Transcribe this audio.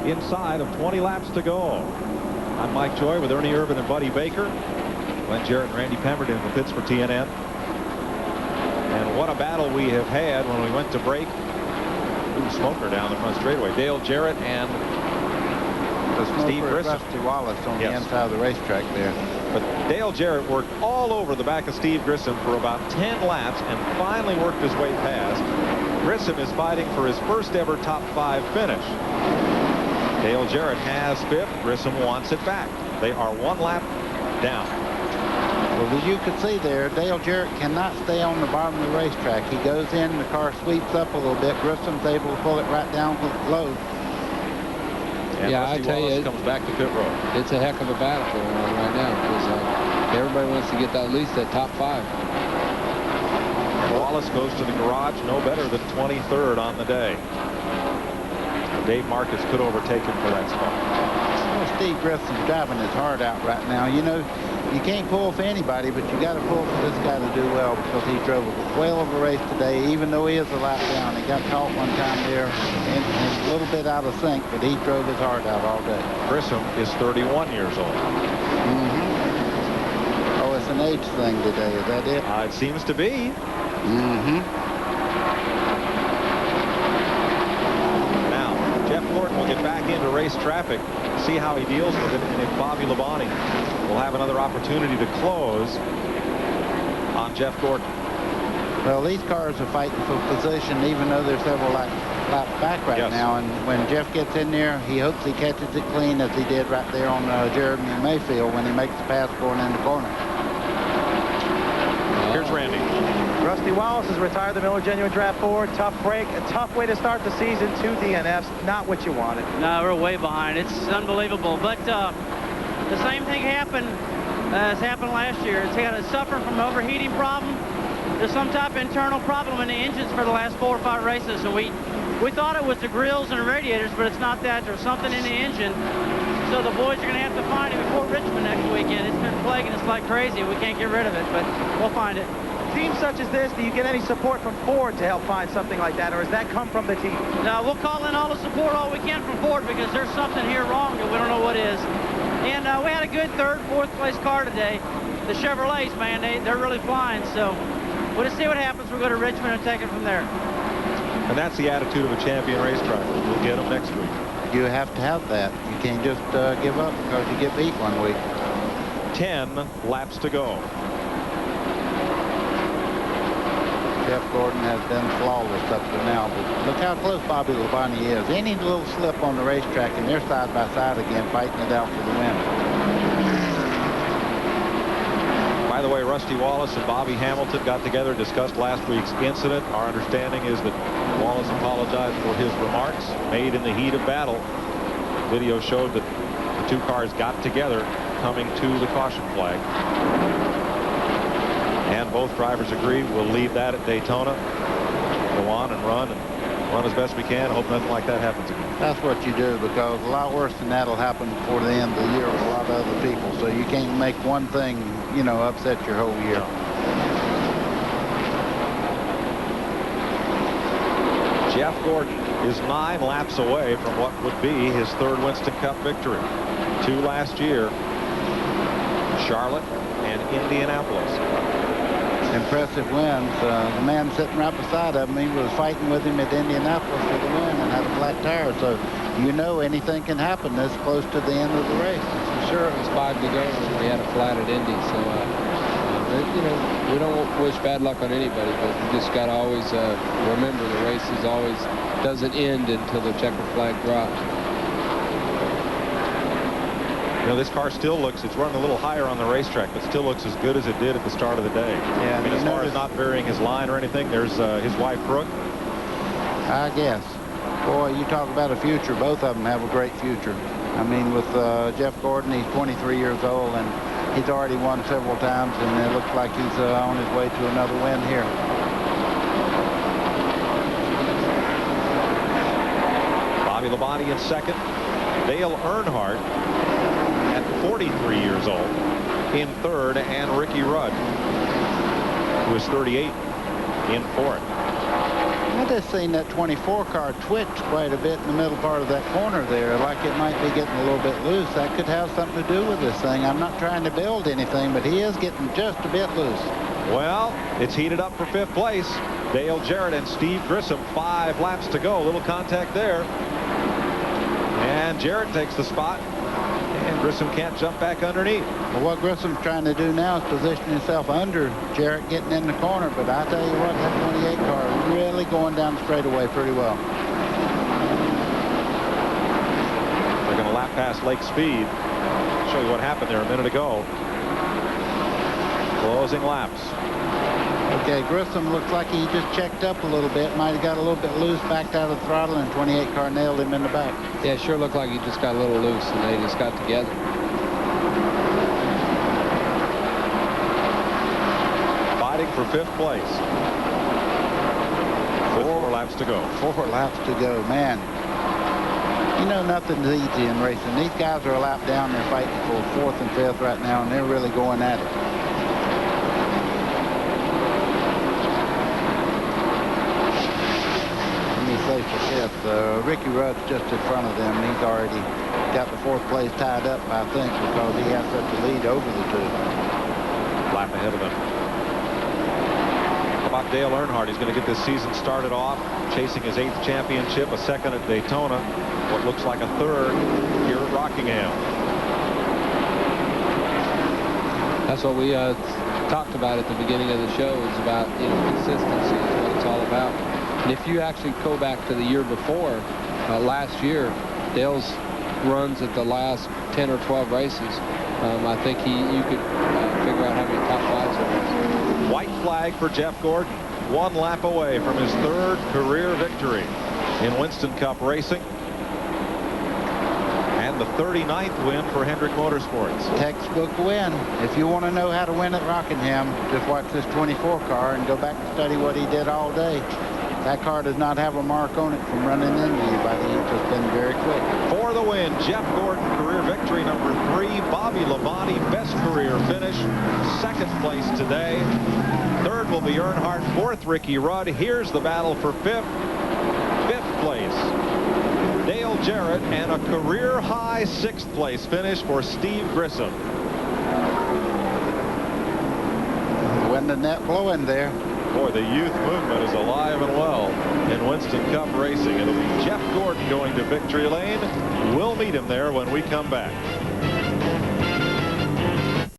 inside of 20 laps to go. I'm Mike Joy with Ernie Irvin and Buddy Baker. Glenn Jarrett and Randy Pemberton in the pits for TNN. And what a battle we have had when we went to break. Ooh, smoker down the front straightaway. Dale Jarrett and Steve Grissom. Rusty Wallace on the inside of the racetrack there. But Dale Jarrett worked all over the back of Steve Grissom for about 10 laps and finally worked his way past. Grissom is fighting for his first ever top 5 finish. Dale Jarrett has 5th. Grissom wants it back. They are 1 lap down. Well, as you can see there, Dale Jarrett cannot stay on the bottom of the racetrack. He goes in, the car sweeps up a little bit. Grissom's able to pull it right down low. And yeah, Rusty I tell Wallace you, comes back to pit road. It's a heck of a battle going on right now because everybody wants to get at least that top 5. And Wallace goes to the garage no better than 23rd on the day. Dave Marcus could overtake him for that spot. Well, Steve Grissom's driving his heart out right now. You know, you can't pull for anybody, but you got to pull for this guy to do well because he drove a whale of a race today, even though he is a lap down. He got caught one time there and a little bit out of sync, but he drove his heart out all day. Grissom is 31 years old. Oh, it's an age thing today. Is that it? It seems to be. Now, Jeff Gordon will get back into race traffic, see how he deals with it, and if Bobby Labonte will have another opportunity to close on Jeff Gordon. Well, these cars are fighting for position, even though they're several laps back right now. And when Jeff gets in there, he hopes he catches it clean as he did right there on Jeremy Mayfield when he makes the pass going in the corner. Here's Randy. Rusty Wallace has retired the Miller Genuine Draft 4. Tough break, a tough way to start the season. 2 DNFs, not what you wanted. No, we're way behind. It's unbelievable. But the same thing happened as happened last year. It's had to suffer from an overheating problem. There's some type of internal problem in the engines for the last 4 or 5 races. And we thought it was the grills and the radiators, but it's not that. There's something in the engine. So the boys are going to have to find it before Richmond next weekend. It's been plaguing us like crazy. We can't get rid of it, but we'll find it. Teams such as this, do you get any support from Ford to help find something like that, or does that come from the team? No, we'll call in all the support all we can from Ford because there's something here wrong that we don't know what is. And we had a good 3rd, 4th place car today. The Chevrolets, man, they're really flying. So we'll just see what happens. We'll go to Richmond and take it from there. And that's the attitude of a champion race driver. We'll get them next week. You have to have that. You can't just give up because you get beat one week. 10 laps to go. Jeff Gordon has been flawless up to now, but look how close Bobby Labonte is. Any little slip on the racetrack and they're side by side again, fighting it out for the win. By the way, Rusty Wallace and Bobby Hamilton got together, discussed last week's incident. Our understanding is that Wallace apologized for his remarks made in the heat of battle. Video showed that the 2 cars got together coming to the caution flag. And both drivers agree we'll leave that at Daytona. Go on and run as best we can. Hope nothing like that happens again. That's what you do, because a lot worse than that will happen before the end of the year with a lot of other people. So you can't make one thing, you know, upset your whole year. Jeff Gordon is 9 laps away from what would be his 3rd Winston Cup victory. 2 last year, Charlotte and Indianapolis. Impressive wins. The man sitting right beside him, he was fighting with him at Indianapolis for the win and had a flat tire. So you know anything can happen this close to the end of the race. Sure, it was 5 to go and we had a flat at Indy. So, you know, we don't wish bad luck on anybody, but we just got to always remember the race is always doesn't end until the checker flag drops. You know, this car still looks, it's running a little higher on the racetrack, but still looks as good as it did at the start of the day. Yeah, I mean, as far as not varying his line or anything, there's his wife, Brooke. I guess. Boy, you talk about a future. Both of them have a great future. I mean, with Jeff Gordon, he's 23 years old, and he's already won several times, and it looks like he's on his way to another win here. Bobby Labonte in 2nd. Dale Earnhardt at 43 years old in 3rd, and Ricky Rudd, who is 38, in 4th. I just seen that 24 car twitch quite a bit in the middle part of that corner there, like it might be getting a little bit loose. That could have something to do with this thing. I'm not trying to build anything, but he is getting just a bit loose. Well, it's heated up for 5th place. Dale Jarrett and Steve Grissom, 5 laps to go. A little contact there. And Jarrett takes the spot. And Grissom can't jump back underneath. Well, what Grissom's trying to do now is position himself under Jarrett getting in the corner. But I tell you what, that 28 car is really going down the straightaway pretty well. They're going to lap past Lake Speed. I'll show you what happened there a minute ago. Closing laps. Okay, Grissom looks like he just checked up a little bit. Might have got a little bit loose, backed out of the throttle, and 28 car nailed him in the back. Yeah, it sure looked like he just got a little loose, and they just got together. Fighting for 5th place. 4 laps to go. 4 laps to go, man. You know, nothing's easy in racing. These guys are a lap down. They're fighting for 4th and 5th right now, and they're really going at it. Say for 5th. Ricky Rudd's just in front of them. He's already got the 4th place tied up, I think, because he has such a lead over the 2. Lap ahead of them. How about Dale Earnhardt? He's going to get this season started off chasing his 8th championship, a 2nd at Daytona, what looks like a 3rd here at Rockingham. That's what we talked about at the beginning of the show, is about, you know, consistency is what it's all about. And if you actually go back to the year before, last year, Dale's runs at the last 10 or 12 races, I think you could figure out how many top 5s there was. White flag for Jeff Gordon. 1 lap away from his 3rd career victory in Winston Cup racing. And the 39th win for Hendrick Motorsports. Textbook win. If you want to know how to win at Rockingham, just watch this 24 car and go back and study what he did all day. That car does not have a mark on it from running into anybody. It's just been very quick. For the win, Jeff Gordon, career victory number 3. Bobby Labonte, best career finish. 2nd place today. 3rd will be Earnhardt. 4th, Ricky Rudd. Here's the battle for 5th. 5th place, Dale Jarrett, and a career high 6th place finish for Steve Grissom. When the net blowing there. Boy, the youth movement is alive and well in Winston Cup racing. It'll be Jeff Gordon going to victory lane. We'll meet him there when we come back.